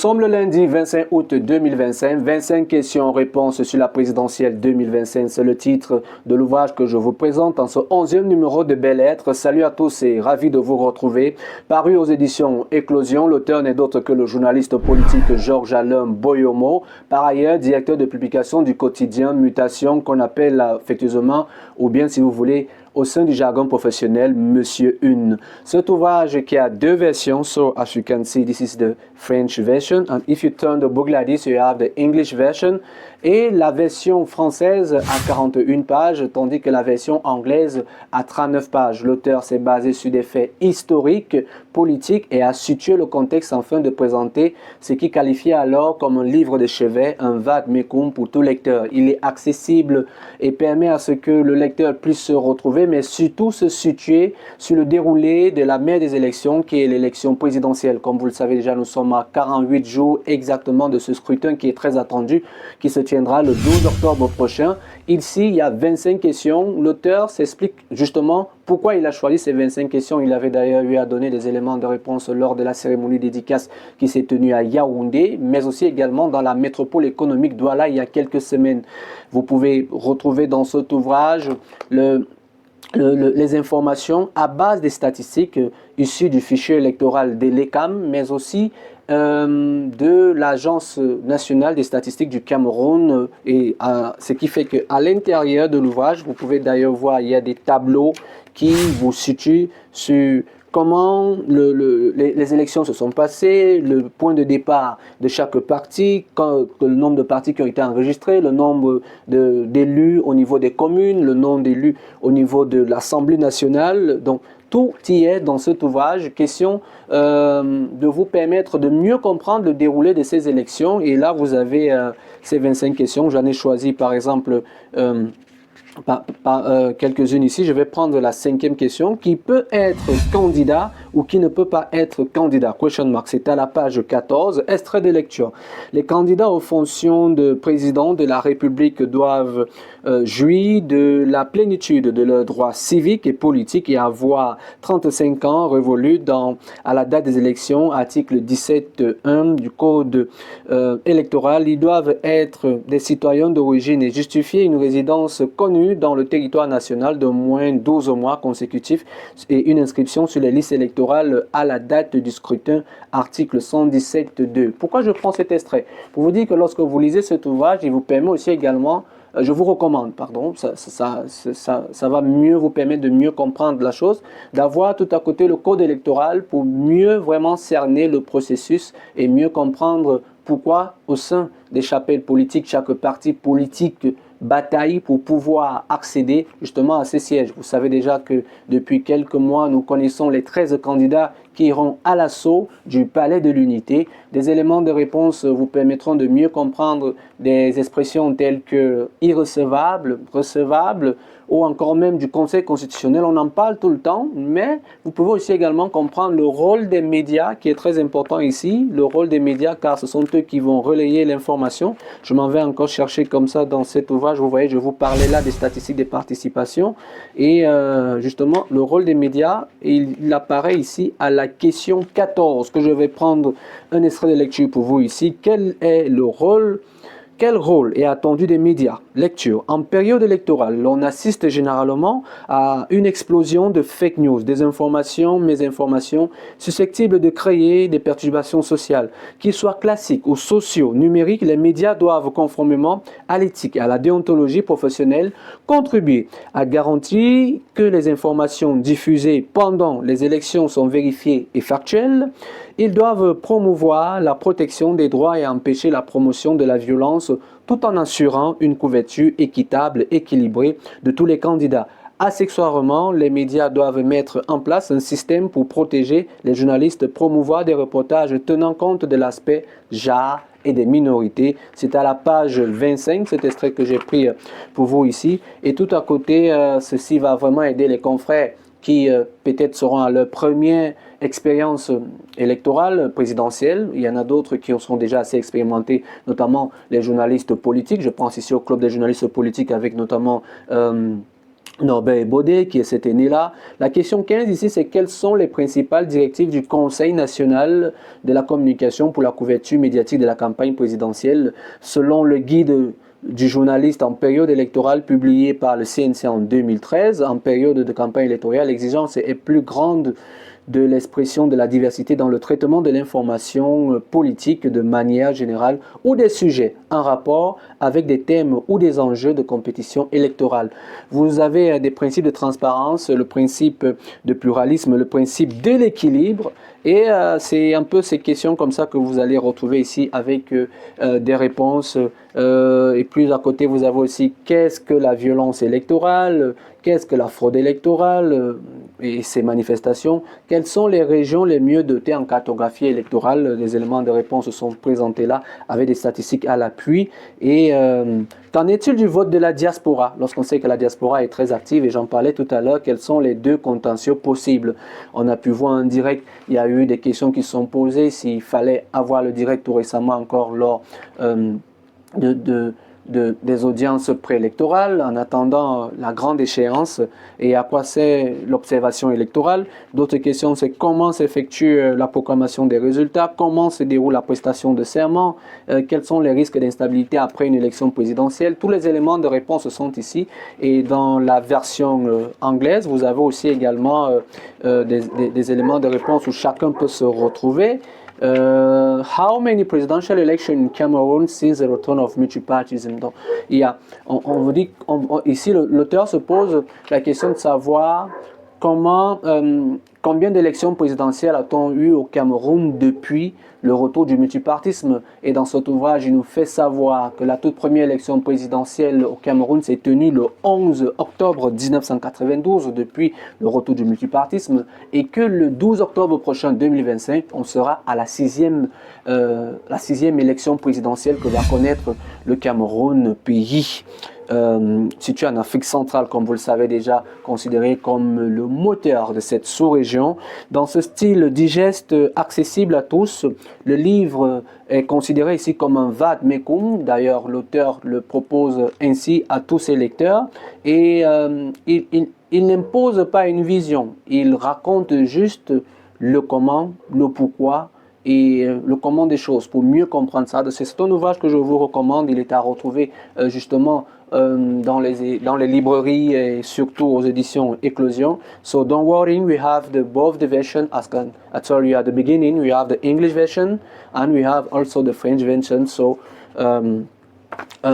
sommes le lundi 25 août 2025. 25 questions-réponses sur la présidentielle 2025. C'est le titre de l'ouvrage que je vous présente en ce 11e numéro de Belles Lettres. Salut à tous et ravi de vous retrouver. Paru aux éditions Éclosion, l'auteur n'est d'autre que le journaliste politique Georges-Alain Boyomo. Par ailleurs, directeur de publication du quotidien Mutation, qu'on appelle affectueusement, ou bien si vous voulez, au sein du jargon professionnel, Monsieur Une. Cet ouvrage qui a deux versions, so as you can see, this is the French version, and if you turn the book like this, you have the English version, et la version française a 41 pages, tandis que la version anglaise a 39 pages. L'auteur s'est basé sur des faits historiques, politiques, et a situé le contexte afin de présenter ce qu'il qualifiait alors comme un livre de chevet, un vade-mecum pour tout lecteur. Il est accessible et permet à ce que le lecteur puisse se retrouver, mais surtout se situer sur le déroulé de la mère des élections, qui est l'élection présidentielle. Comme vous le savez déjà, nous sommes à 48 jours exactement de ce scrutin qui est très attendu, qui se tiendra le 12 octobre prochain. Ici, il y a 25 questions. L'auteur s'explique justement pourquoi il a choisi ces 25 questions. Il avait d'ailleurs eu à donner des éléments de réponse lors de la cérémonie dédicace qui s'est tenue à Yaoundé, mais aussi également dans la métropole économique Douala il y a quelques semaines. Vous pouvez retrouver dans cet ouvrage les informations à base des statistiques issues du fichier électoral de l'ECAM, mais aussi de l'Agence nationale des statistiques du Cameroun, et ce qui fait qu'à l'intérieur de l'ouvrage, vous pouvez d'ailleurs voir, il y a des tableaux qui vous situent sur comment les élections se sont passées, le point de départ de chaque parti, le nombre de partis qui ont été enregistrés, le nombre d'élus au niveau des communes, le nombre d'élus au niveau de l'Assemblée nationale. Donc, tout y est dans cet ouvrage, question de vous permettre de mieux comprendre le déroulé de ces élections. Et là, vous avez ces 25 questions. J'en ai choisi, par exemple, quelques-unes ici. Je vais prendre la 5e question. Qui peut être candidat ou qui ne peut pas être candidat? Question mark. C'est à la page 14. Extrait de lecture. Les candidats aux fonctions de président de la République doivent jouir de la plénitude de leurs droits civiques et politiques et avoir 35 ans révolus à la date des élections, article 17.1 du Code électoral. Ils doivent être des citoyens d'origine et justifier une résidence connue dans le territoire national de moins 12 mois consécutifs et une inscription sur les listes électorales à la date du scrutin, article 117.2. Pourquoi je prends cet extrait? Pour vous dire que lorsque vous lisez cet ouvrage, il vous permet aussi également, je vous recommande, pardon, ça va mieux vous permettre de mieux comprendre la chose, d'avoir tout à côté le code électoral pour mieux vraiment cerner le processus et mieux comprendre pourquoi au sein des chapelles politiques, chaque parti politique bataille pour pouvoir accéder justement à ces sièges. Vous savez déjà que depuis quelques mois, nous connaissons les 13 candidats qui iront à l'assaut du Palais de l'Unité. Des éléments de réponse vous permettront de mieux comprendre des expressions telles que irrecevable, recevable, ou encore même du Conseil constitutionnel. On en parle tout le temps, mais vous pouvez aussi également comprendre le rôle des médias qui est très important ici, le rôle des médias car ce sont eux qui vont relayer l'information. Je m'en vais encore chercher comme ça dans cet ouvrage, vous voyez, je vous parlais là des statistiques des participations et justement le rôle des médias, il apparaît ici à la question 14 que je vais prendre un extrait de lecture pour vous ici. Quel rôle est attendu des médias? Lecture. En période électorale, l'on assiste généralement à une explosion de fake news, des informations, mésinformations, susceptibles de créer des perturbations sociales. Qu'ils soient classiques ou sociaux, numériques, les médias doivent, conformément à l'éthique et à la déontologie professionnelle, contribuer à garantir que les informations diffusées pendant les élections sont vérifiées et factuelles. Ils doivent promouvoir la protection des droits et empêcher la promotion de la violence tout en assurant une couverture équitable, équilibrée de tous les candidats. Accessoirement, les médias doivent mettre en place un système pour protéger les journalistes, promouvoir des reportages tenant compte de l'aspect genre et des minorités. C'est à la page 25, cet extrait que j'ai pris pour vous ici. Et tout à côté, ceci va vraiment aider les confrères qui peut-être seront à leur première expérience électorale, présidentielle. Il y en a d'autres qui sont déjà assez expérimentés, notamment les journalistes politiques. Je pense ici au club des journalistes politiques avec notamment Norbert Baudet, qui est cette année-là. La question 15 ici, c'est quelles sont les principales directives du Conseil national de la communication pour la couverture médiatique de la campagne présidentielle, selon le guide du journaliste en période électorale publié par le CNC en 2013. En période de campagne électorale, l'exigence est plus grande de l'expression de la diversité dans le traitement de l'information politique de manière générale ou des sujets en rapport avec des thèmes ou des enjeux de compétition électorale. Vous avez des principes de transparence, le principe de pluralisme, le principe de l'équilibre et c'est un peu ces questions comme ça que vous allez retrouver ici avec des réponses. Et plus à côté, vous avez aussi qu'est-ce que la violence électorale, qu'est-ce que la fraude électorale et ses manifestations, quelles sont les régions les mieux dotées en cartographie électorale. Les éléments de réponse sont présentés là avec des statistiques à l'appui. Et qu'en est-il du vote de la diaspora? Lorsqu'on sait que la diaspora est très active, et j'en parlais tout à l'heure, quels sont les deux contentieux possibles? On a pu voir en direct, il y a eu des questions qui sont posées, s'il fallait avoir le direct tout récemment encore lors des audiences préélectorales, en attendant la grande échéance, et à quoi sert l'observation électorale. D'autres questions, c'est comment s'effectue la proclamation des résultats, comment se déroule la prestation de serment, quels sont les risques d'instabilité après une élection présidentielle. Tous les éléments de réponse sont ici, et dans la version anglaise, vous avez aussi également des éléments de réponse où chacun peut se retrouver. How many presidential elections in Cameroon since the return of multipartyism? Donc, on vous dit, ici l'auteur se pose la question de savoir combien d'élections présidentielles a-t-on eu au Cameroun depuis le retour du multipartisme. Et dans cet ouvrage, il nous fait savoir que la toute première élection présidentielle au Cameroun s'est tenue le 11 octobre 1992, depuis le retour du multipartisme, et que le 12 octobre prochain 2025, on sera à la sixième élection présidentielle que va connaître le Cameroun, pays situé en Afrique centrale, comme vous le savez déjà, considéré comme le moteur de cette sous-région. Dans ce style digeste, accessible à tous, le livre est considéré ici comme un vade-mecum. D'ailleurs, l'auteur le propose ainsi à tous ses lecteurs. Et il n'impose pas une vision, il raconte juste le comment, le pourquoi, et le comment des choses pour mieux comprendre ça. C'est un ouvrage que je vous recommande. Il est à retrouver justement dans les librairies et surtout aux éditions Éclosion. So don't worry, we have both the version. As I told you at the beginning, we have the English version and we have also the French version. So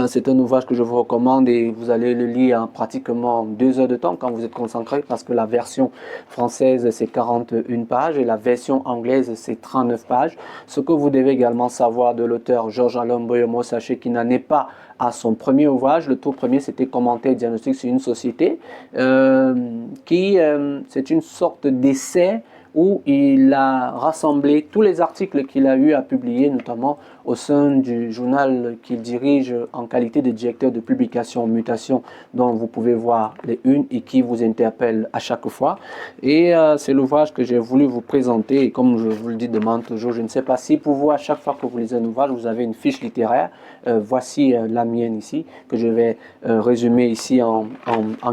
c'est un ouvrage que je vous recommande et vous allez le lire en pratiquement 2 heures de temps quand vous êtes concentré, parce que la version française c'est 41 pages et la version anglaise c'est 39 pages. Ce que vous devez également savoir de l'auteur Georges-Alain Boyomo, sachez qu'il n'en est pas à son premier ouvrage. Le tout premier c'était Commentaire diagnostic sur une société c'est une sorte d'essai où il a rassemblé tous les articles qu'il a eu à publier, notamment au sein du journal qu'il dirige en qualité de directeur de publication Mutation, dont vous pouvez voir les unes et qui vous interpelle à chaque fois. Et c'est l'ouvrage que j'ai voulu vous présenter. Et comme je vous le dis demain toujours, je ne sais pas si pour vous, à chaque fois que vous lisez un ouvrage, vous avez une fiche littéraire. Voici la mienne ici, que je vais résumer ici en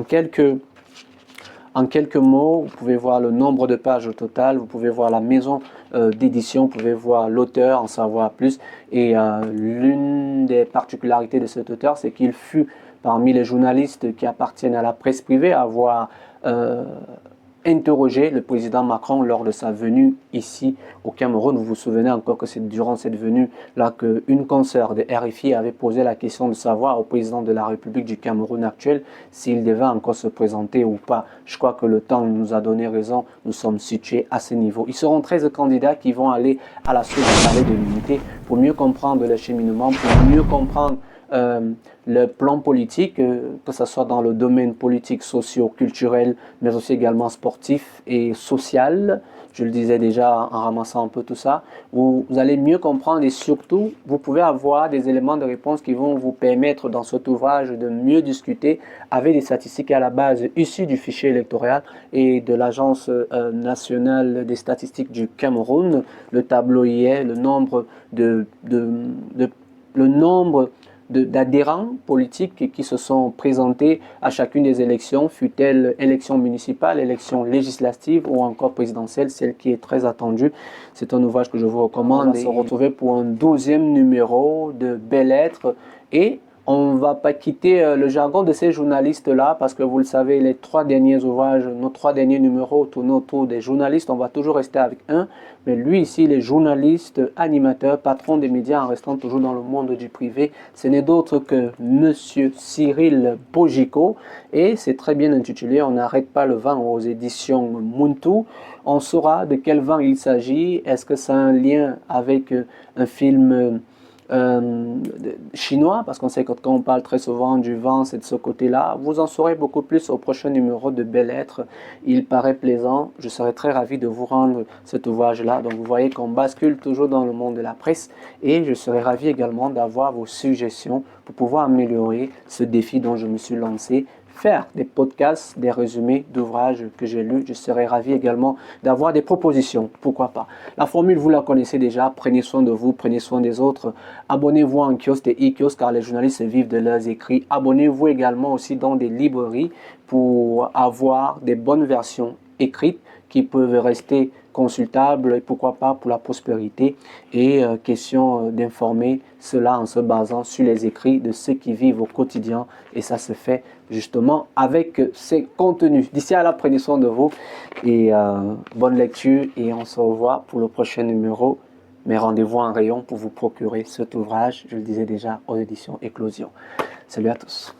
quelques mots. Vous pouvez voir le nombre de pages au total, vous pouvez voir la maison d'édition, vous pouvez voir l'auteur, en savoir plus. Et l'une des particularités de cet auteur, c'est qu'il fut parmi les journalistes qui appartiennent à la presse privée à avoir interrogé le président Macron lors de sa venue ici au Cameroun. Vous vous souvenez encore que c'est durant cette venue-là qu'une consoeur de RFI avait posé la question de savoir au président de la République du Cameroun actuel s'il devait encore se présenter ou pas. Je crois que le temps nous a donné raison, nous sommes situés à ce niveau. Ils seront 13 candidats qui vont aller à la suite du palais de l'unité pour mieux comprendre le cheminement, pour mieux comprendre le plan politique, que ce soit dans le domaine politique, socio-culturel, mais aussi également sportif et social. Je le disais déjà en ramassant un peu tout ça. Vous allez mieux comprendre et surtout, vous pouvez avoir des éléments de réponse qui vont vous permettre dans cet ouvrage de mieux discuter avec des statistiques à la base issues du fichier électoral et de l'Agence nationale des statistiques du Cameroun. Le tableau y est, le nombre d'adhérents politiques qui se sont présentés à chacune des élections, fut-elle élection municipale, élection législative ou encore présidentielle, celle qui est très attendue. C'est un ouvrage que je vous recommande. On va se retrouver pour un 12e numéro de Belles Lettres et on ne va pas quitter le jargon de ces journalistes-là parce que vous le savez, les 3 derniers ouvrages, nos 3 derniers numéros tournent autour des journalistes. On va toujours rester avec un. Mais lui ici, les journalistes, animateurs, patrons des médias en restant toujours dans le monde du privé, ce n'est d'autre que Monsieur Cyril Bogico. Et c'est très bien intitulé, On n'arrête pas le vent aux éditions Muntu. On saura de quel vent il s'agit. Est-ce que ça a un lien avec un film chinois, parce qu'on sait que quand on parle très souvent du vent, c'est de ce côté-là. Vous en saurez beaucoup plus au prochain numéro de Belles Lettres. Il paraît plaisant. Je serais très ravi de vous rendre cet ouvrage-là. Donc vous voyez qu'on bascule toujours dans le monde de la presse et je serais ravi également d'avoir vos suggestions pour pouvoir améliorer ce défi dont je me suis lancé. Faire des podcasts, des résumés d'ouvrages que j'ai lus. Je serais ravi également d'avoir des propositions, pourquoi pas. La formule, vous la connaissez déjà, prenez soin de vous, prenez soin des autres. Abonnez-vous en kiosque et e-kiosque car les journalistes vivent de leurs écrits. Abonnez-vous également aussi dans des librairies pour avoir des bonnes versions écrites qui peuvent rester consultables et pourquoi pas pour la prospérité. Et question d'informer cela en se basant sur les écrits de ceux qui vivent au quotidien et ça se fait justement avec ces contenus. D'ici à là, prenez soin de vous et bonne lecture et on se revoit pour le prochain numéro. Mais rendez-vous en rayon pour vous procurer cet ouvrage, je le disais déjà, aux éditions Éclosion. Salut à tous.